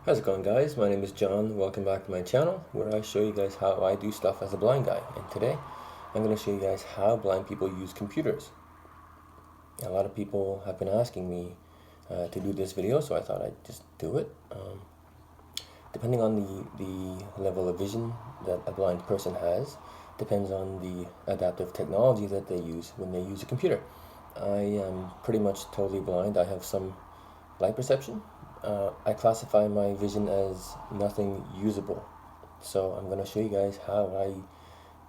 How's it going, guys? My name is John. Welcome back to my channel where I show you guys how I do stuff as a blind guy. And today I'm going to show you guys how blind people use computers. A lot of people have been asking me to do this video, so I thought I'd just do it. Depending on the level of vision that a blind person has, depends on the adaptive technology that they use when they use a computer. I am pretty much totally blind. I have some light perception. I classify my vision as nothing usable. So I'm going to show you guys how I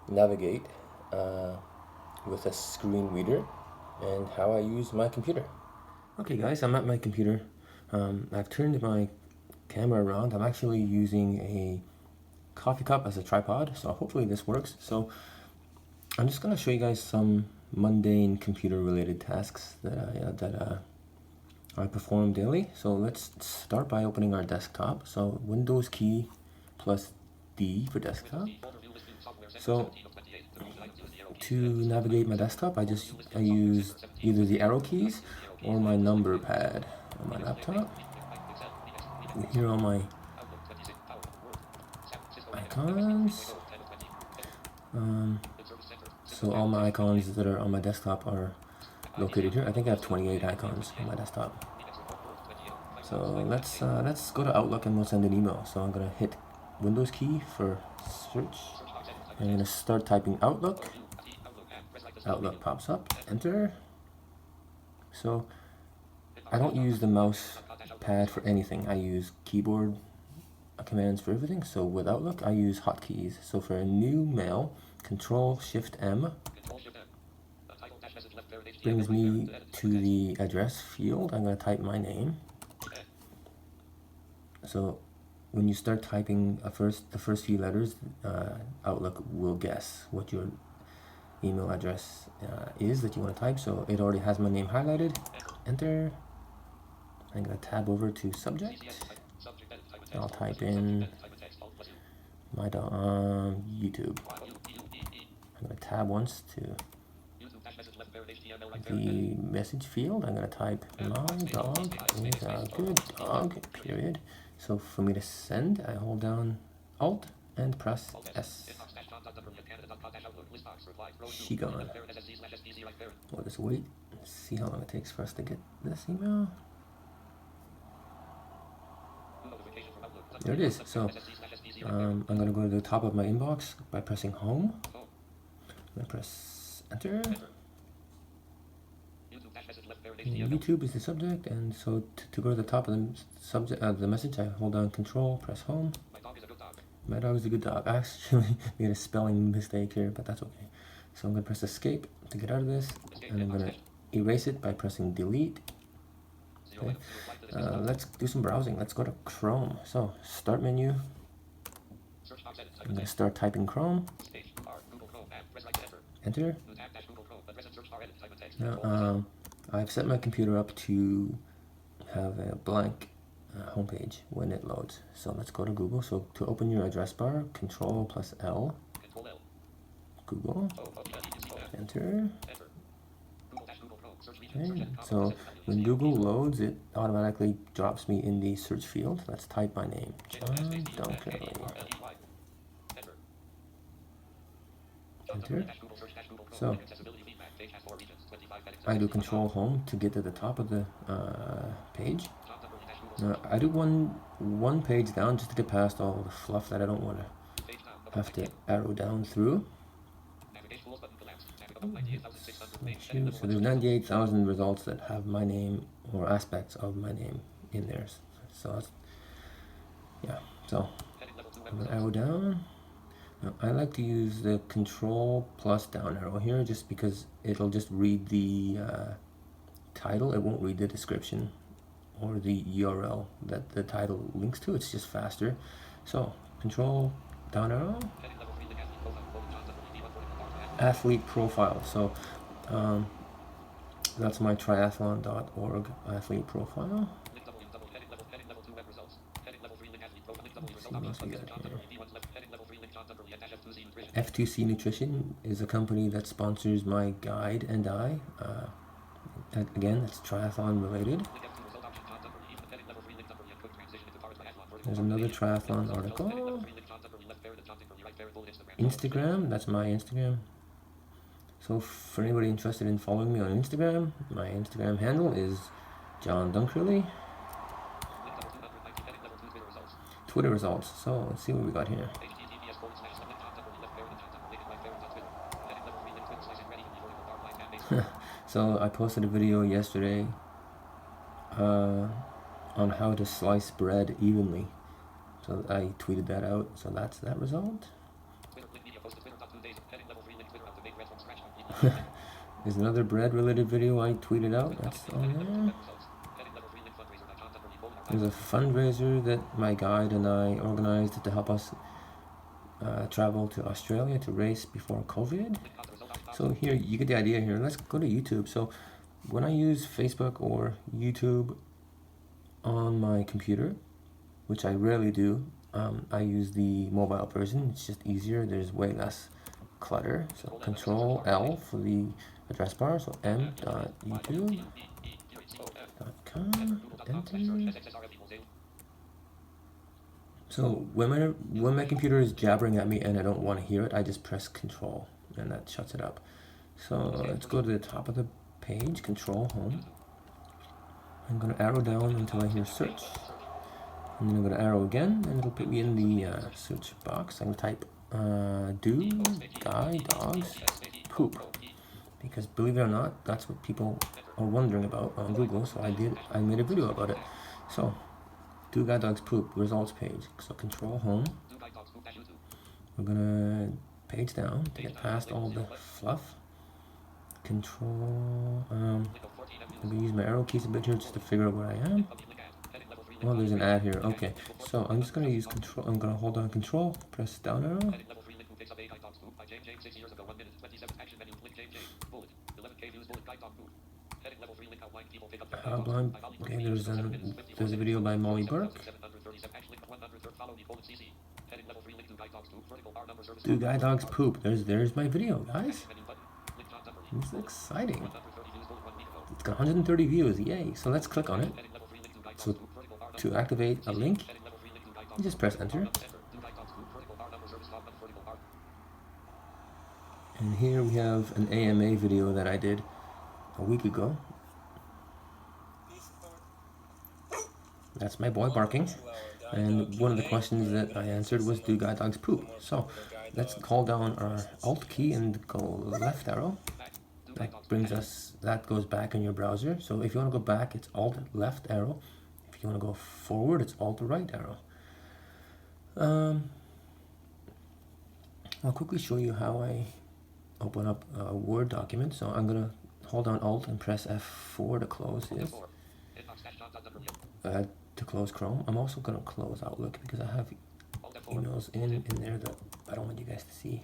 navigate with a screen reader and how I use my computer. Okay guys, I'm at my computer. I've turned my camera around. I'm actually using a coffee cup as a tripod, so hopefully this works. So I'm just going to show you guys some mundane computer related tasks that I perform daily. So let's start by opening our desktop. So Windows key plus D for desktop. So to navigate my desktop, I use either the arrow keys or my number pad on my laptop. Here are my icons. So all my icons that are on my desktop are located here. I think I have 28 icons on my desktop. So let's go to Outlook and we'll send an email. So I'm gonna hit Windows key for search. I'm gonna start typing Outlook. Outlook pops up. Enter. So I don't use the mouse pad for anything. I use keyboard commands for everything. So with Outlook, I use hotkeys. So for a new mail, Control Shift M brings me to the address field. I'm going to type my name. So when you start typing the first few letters, Outlook will guess what your email address is that you want to type. So it already has my name highlighted. Enter. I'm going to tab over to subject. I'll type in my YouTube. I'm going to tab once to the message field. I'm going to type my dog is a good dog, period. So for me to send, I hold down Alt and press S. She gone. We'll just wait and see how long it takes for us to get this email. There it is. So I'm going to go to the top of my inbox by pressing home. I'm going to press enter. YouTube is the subject, and so to go to the top of the subject, the message, I hold down Control, press home. My dog is a good dog. I actually made a spelling mistake here, but that's okay. So I'm going to press escape to get out of this, and I'm going to erase it by pressing delete. Okay. Let's do some browsing. Let's go to Chrome. So start menu. I'm going to start typing Chrome. Enter. Now, I've set my computer up to have a blank homepage when it loads. So let's go to Google. So to open your address bar, Control plus L. Google. Enter. Okay. So when Google loads, it automatically drops me in the search field. Let's type my name, John Dunkerley. Enter. So I do Control Home to get to the top of the page. Now, I do one page down just to get past all the fluff that I don't want to have to arrow down through. So there's 98,000 results that have my name or aspects of my name in there. So that's, yeah. So I'm gonna arrow down. Now, I like to use the Control plus down arrow here just because it'll just read the title. It won't read the description or the URL that the title links to. It's just faster. So Control down arrow. Athlete profile. So that's my triathlon.org athlete profile. F2C Nutrition is a company that sponsors my guide and I. Again, it's triathlon related. There's another triathlon article. Instagram, that's my Instagram. So for anybody interested in following me on Instagram, my Instagram handle is John Dunkerley. Twitter results. So let's see what we got here. So I posted a video yesterday on how to slice bread evenly. So I tweeted that out. So that's that result. There's another bread related video I tweeted out. That's on there. There's a fundraiser that my guide and I organized to help us travel to Australia to race before COVID. So here, you get the idea here. Let's go to YouTube. So when I use Facebook or YouTube on my computer, which I rarely do, I use the mobile version. It's just easier. There's way less clutter. So Control L for the address bar. So m.youtube.com, enter. So when my computer is jabbering at me and I don't want to hear it, I just press Control and that shuts it up. So let's go to the top of the page, Control Home. I'm going to arrow down until I hear search. And then I'm going to arrow again and it'll put me in the search box. I'm going to type do guy dogs poop. Because believe it or not, that's what people are wondering about on Google. So I made a video about it. So do guy dogs poop results page. So Control Home. We're gonna page down to get past all the fluff. Control. I'm gonna use my arrow keys a bit here just to figure out where I am. Well, there's an ad here. Okay, so I'm just gonna use Control. I'm gonna hold on Control, press down arrow. Blind. Okay, there's a video by Molly Burke. Do guy dogs poop? There's my video, guys. This is exciting. It's got 130 views, yay! So let's click on it. So to activate a link, you just press enter. And here we have an AMA video that I did a week ago. That's my boy barking. And one of the questions that I answered was, do guide dogs poop? So let's call down our Alt key and go left arrow. That goes back in your browser. So if you want to go back, it's Alt left arrow. If you want to go forward, it's Alt right arrow. I'll quickly show you how I open up a Word document. So I'm going to hold down Alt and press F4 to close this. To close Chrome. I'm also going to close Outlook because I have emails in there that I don't want you guys to see.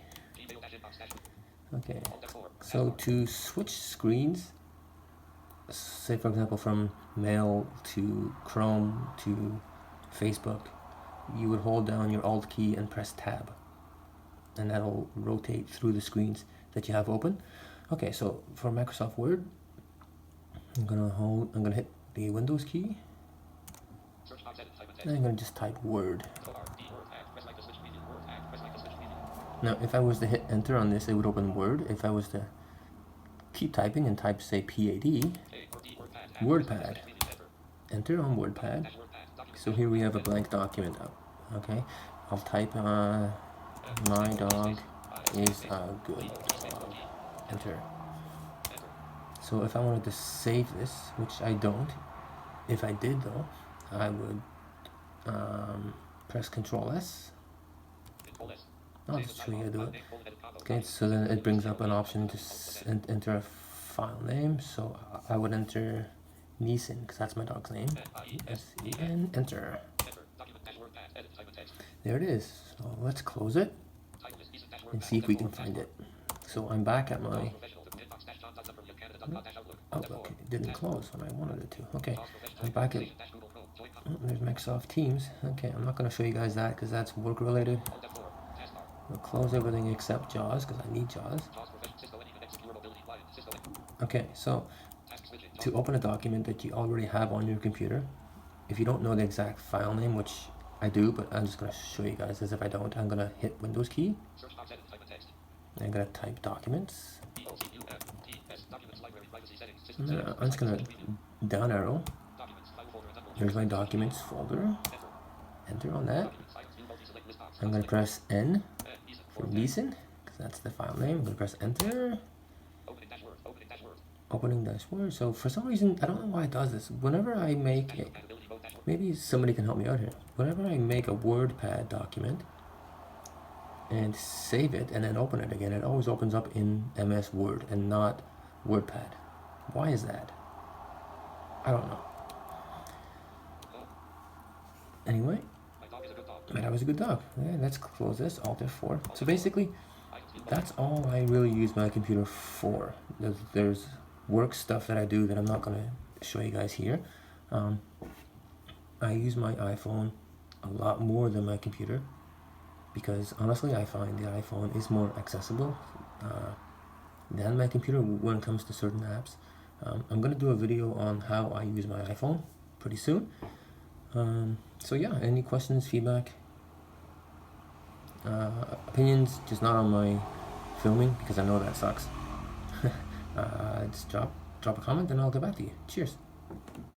Okay, so to switch screens, say for example from Mail to Chrome to Facebook, you would hold down your Alt key and press Tab, and that'll rotate through the screens that you have open. Okay, so for Microsoft Word, I'm gonna hit the Windows key. And I'm going to just type Word. Now, if I was to hit enter on this, it would open Word. If I was to keep typing and type, say, PAD, WordPad. Enter on WordPad. So here we have a blank document up. Okay, I'll type my dog is a good dog. Enter. So if I wanted to save this, which I don't, if I did though, I would press Control S. I'll just show you how to do it. Okay, so then it brings up an option to enter a file name. So I would enter Neeson, because that's my dog's name. S-E-N, enter. There it is. So let's close it and see if we can find it. So I'm back at my Outlook. It didn't close when I wanted it to. Okay, I'm back at there's Microsoft Teams. Okay, I'm not going to show you guys that because that's work related. We'll close everything except JAWS because I need JAWS. Okay, so to open a document that you already have on your computer, if you don't know the exact file name, which I do, but I'm just gonna show you guys as if I don't. I'm gonna hit Windows key. I'm gonna type documents. I'm just gonna down arrow. Here's my documents folder. Enter on that. I'm gonna press N for reason, because that's the file name. I'm gonna press enter. Opening dashboard. So for some reason, I don't know why it does this. Whenever I make it, maybe somebody can help me out here. Whenever I make a WordPad document and save it and then open it again, it always opens up in MS Word and not WordPad. Why is that? I don't know. Anyway, that was a good dog. Yeah, let's close this, Alt F4. So basically, that's all I really use my computer for. There's work stuff that I do that I'm not gonna show you guys here. I use my iPhone a lot more than my computer because honestly I find the iPhone is more accessible than my computer when it comes to certain apps. I'm gonna do a video on how I use my iPhone pretty soon. So yeah, any questions, feedback, opinions, just not on my filming because I know that sucks. Just drop a comment and I'll get back to you. Cheers.